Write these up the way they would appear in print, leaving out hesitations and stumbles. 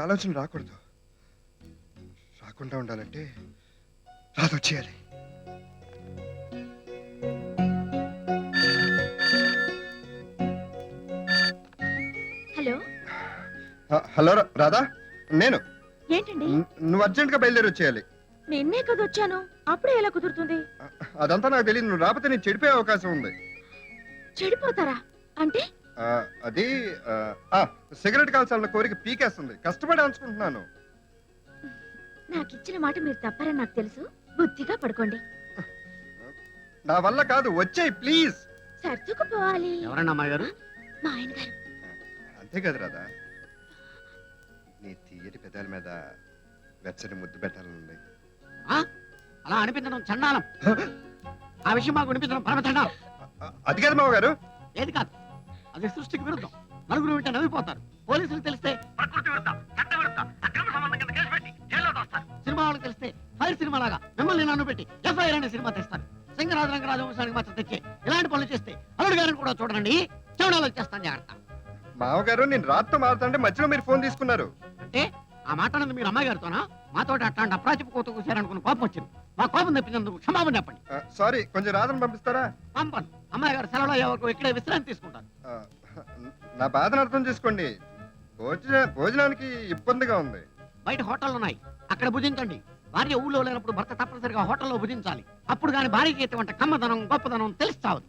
ఆలోచన రాకూడదు. రాకుండా ఉండాలంటే రాదొచ్చేయాలి. హలో హలో రాధా, నేను. ఏంటండి? నువ్వు అర్జెంట్ గా బయలుదేరి వచ్చేయాలి. నిన్నే కదా వచ్చాను, అప్పుడే ఎలా కుదురుతుంది? అదంతా నాకు తెలియదు. నువ్వు రాకపోతే నేను చెడిపోయే అవకాశం ఉంది. చెడిపోతారా అంటే? అది సిగరెట్ కాల్చాలన్న కోరిక పీకేస్తుంది. కష్టపడి అనుకుంటున్నాను. నాకు ఇచ్చిన మాట మీరు తప్పారని నాకు తెలుసు. బుద్ధిగా పడుకోండి. నా వల్ల కాదు, వచ్చేయి ప్లీజ్. సర్దుకుపోవాలి. ఎవరన్నా అమ్మాయి గారు? మా ఆయన గారు. అంతే కదా రాధా, నీ తీయటి పెదాల మీద వెచ్చని ముద్దు పెట్టాలనుంది. అలా అనిపించడం చండాలం. ఆ విషయం మాకు అనిపించడం పరమ చండాలం. అది కదా మావ గారు. ఏది కాదు, అది సృష్టికి విరుద్ధం. నలుగురు వింటే నవ్విపోతారు. పోలీసులు తెలిస్తే ప్రకృతి విరుద్ధం, చట్ట విరుద్ధం, అక్రమ సంబంధం కింద కేసు పెట్టి జైల్లో దోస్తారు. సినిమా వాళ్ళకి తెలిస్తే ఫైర్ సినిమా లాగా మిమ్మల్ని నన్ను పెట్టి ఎఫ్ఐఆర్ అనే సినిమా తెస్తారు. సింగరాజు రంగరాజు వంశానికి మాత్రం తెచ్చి ఇలాంటి పనులు చేస్తే అల్లుడు గారిని కూడా చూడండి. చెవడాలు చేస్తాను జాగ్రత్త. మావగారు, నేను రాత్రితో మారుతుంటే మధ్యలో మీరు ఫోన్ తీసుకున్నారు. అంటే ఆ మాట అన్నది మీరు అమ్మాయి గారితోనా? మాతోటి అట్లాంటి అప్రాచిపు కోత కూసారనుకున్న కోపం వచ్చింది. మా కోపం తెప్పించినందుకు క్షమాపణ చెప్పండి. సారీ, కొంచెం రాధను పంపిస్తారా? పంపను. అమ్మాయి గారు సెలవులో అయ్యే వరకు ఇక్కడే విశ్రాంతి తీసుకుంటారు. నా బాధను అర్థం చేసుకోండి. భోజనానికి ఇబ్బందిగా ఉంది. బయట హోటళ్ళు ఉన్నాయి, అక్కడ భుజించండి. భార్య ఊళ్ళో లేనప్పుడు భర్త తప్పనిసరిగా హోటల్లో భుజించాలి. అప్పుడు కానీ భార్యకి ఎటువంటి కమ్మదనం గొప్పదనం తెలుస్తావు.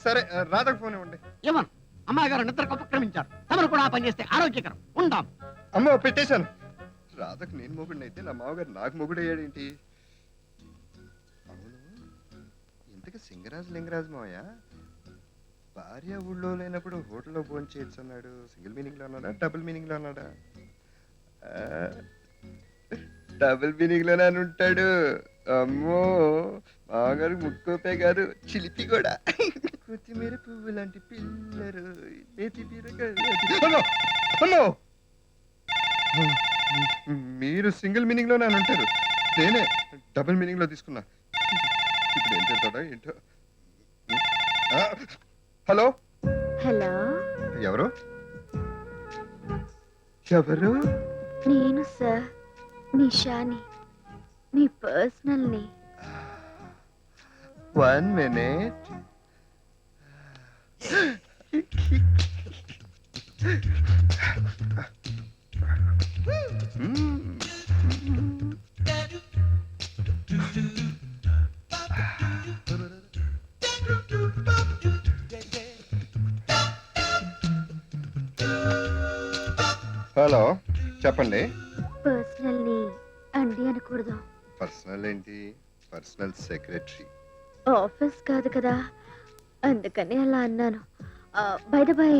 సరే, రాధకు ఫోన్ ఇవ్వండి. ఏమను? అమ్మాయి గారు నిద్రకు ఉపక్రమించారు. తమరు కూడా ఆ పని చేస్తే ఆరోగ్యకరం. ఉందాం. అమ్మో, పెట్టేశాను. రాధకు నేను మొగుడిని అయితే నా మామగారు నాకు మొగుడు అయ్యాడేంటి? అవును, ఇంతకు సింగరాజు లింగరాజు మావయ్య భార్య ఊళ్ళో లేనప్పుడు హోటల్లో భోజనం చేయొచ్చు అన్నాడు. సింగిల్ మీనింగ్ లో అన్నాడా, డబుల్ మీనింగ్ లో అన్నాడా? డబుల్ మీనింగ్ లోనే అని ఉంటాడు. అమ్మో, మామగారు ముక్కోపే కాదు, చిలిపి కూడా. కొత్తిమీర పువ్వు లాంటి పిల్లరు. మీరు సింగిల్ మీనింగ్ లోనే అని ఉంటారు. నేనే డబుల్ మీనింగ్ లో తీసుకున్నా. ఇప్పుడు ఏం చేస్తాడా ఏంటో. హలో హలో, ఎవరు? ఎవరు? నేను సార్ నిషాని, మీ పర్సనల్ ని. 1 minute. హలో, చెప్పండి. పర్సనల్ ని అండి అనకూడదు. పర్సనల్ ఏంటి? Personal secretary. ఆఫీస్ కాదు కదా, అందుకని అలా అన్నాను. బై ద బై,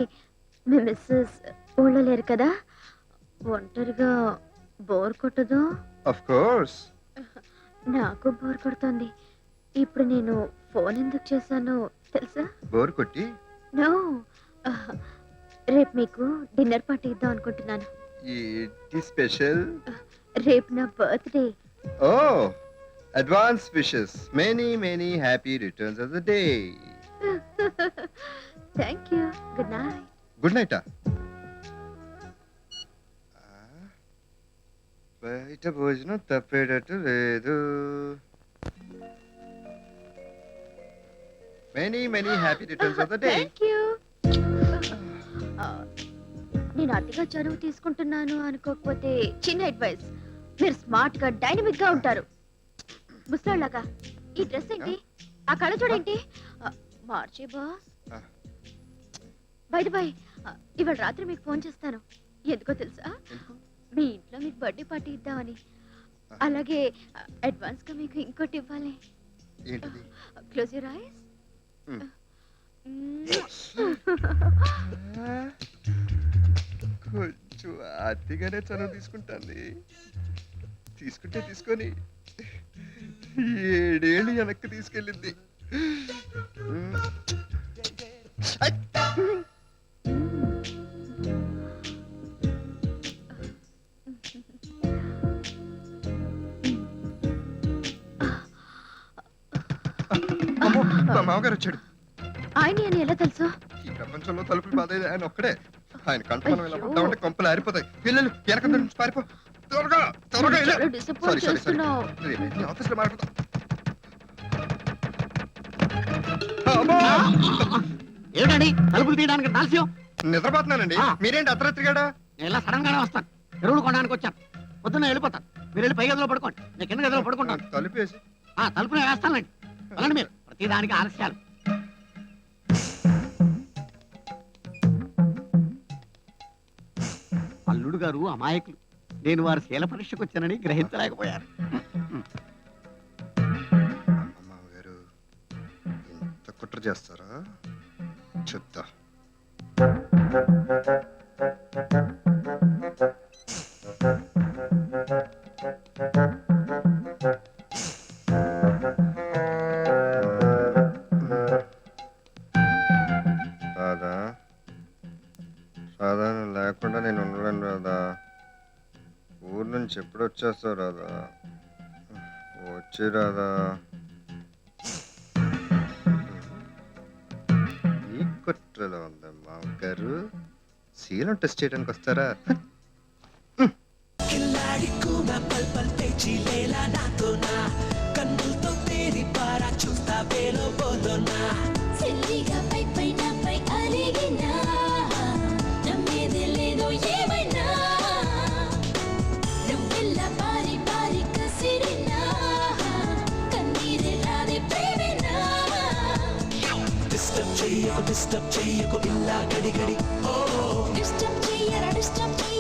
మీ మిస్సెస్ ఊళ్ళో లేరు కదా, ఒంటరిగా బోర్ కొట్టదు? Of course. నాకు బోర్ కొడుతుంది. ఇప్పుడు నేను ఫోన్ ఎందుకు చేశానో తెలుసా? బోర్ కొట్టి? నో, రేపు మీకు డిన్నర్ పార్టీ ఇద్దాం అనుకుంటున్నాను. ఏంటి స్పెషల్? రేపు నా బర్త్డే. ఓ, advance wishes. Many many happy returns of the day. Thank you. Good night. Good నైటా? బయట భోజనం తప్పేటట్టు లేదు. Many many happy returns of the day. Thank you. నేను అతిగా చదువు తీసుకుంటున్నాను అనుకోకపోతే చిన్న అడ్వైస్, మీరు స్మార్ట్ గా డైనమిక్ గా ఉంటారు. ముసలాగా ఈ డ్రెస్ ఏంటి, ఆ కళ చూడేంటి, మార్చే బాస్. బై బై, ఇవాళ రాత్రి మీకు ఫోన్ చేస్తాను. ఎందుకో తెలుసా? మీ ఇంట్లో మీకు బర్త్డే పార్టీ ఇద్దామని. అలాగే అడ్వాన్స్ గా మీకు ఇంకోటి ఇవ్వాలి. Close your eyes. కొంచెం అతిగానే చనువు తీసుకుంటాను. తీసుకుంటే తీసుకొని 7 ఏళ్ళు వెనక్కి తీసుకెళ్ళింది. మా మామగారు వచ్చాడు. ఆయన ఎలా తెలుసు? ఈ ప్రపంచంలో తలుపులు బాధ ఆయన ఒక్కడే. ఆయన కంటపనం ఇలా అయ్యో. పడ్డామంటే కొంపలు ఆరిపోతాయి. పిల్లలు వెనక నుంచి పారిపో. త్వరగా త్వరగా వెళ్ళు. చాలా డిసప్పాయింట్ Sorry, sorry, sorry. చేస్తున్నావు. ఆఫీస్లో మాట్లాడతా. అమ్మా! ఏమిటండి తలుపులు తీయడానికి దాల్స్యం? నిద్రపోతున్నానండి. ఆ. మీరేంటి అర్ధరాత్రిగాడా? నేను ఇలా సడన్ గానే వస్తాను. ఎరువులు కొనడానికి వచ్చాను. పొద్దున్న వెళ్ళిపోతాను. మీరు వెళ్ళి పై గదిలో పడుకోండి, నేను కింద గదిలో పడుకుంటాను. తలుపేసి తలుపునే వేస్తానండి. వెళ్ళండి మీరు. ప్రతిదానికి ఆలస్యాలు. అల్లుడు గారు అమాయకులు. నేను వారి శీల పరీక్షకు వచ్చానని గ్రహించలేకపోయారు. మామగారు ఇంత కుట్ర చేస్తారా? చెప్తా. రాదా రాదా నువ్వు లేకుండా నేను ఉండలేను రాదా. ఊరు నుంచి ఎప్పుడు వచ్చేస్తావు రాదా? వచ్చి రాదా. ఈ కుట్రలో ఉందా మామగారు? శీలం టెస్ట్ చేయడానికి వస్తారా? సిల్లిగా పై పైన పై అలిగినా నమ్మేది లేదో ఏమైనా నువ్వెల్ల పారి పారి కసిరినా కన్నీరే రాదే ప్రేమేనా డిస్టర్బ్ చెయ్యకు ఇలా గడి గడి డిస్టర్బ్ చెయ్యరా డిస్టర్బ్ చెయ్యరా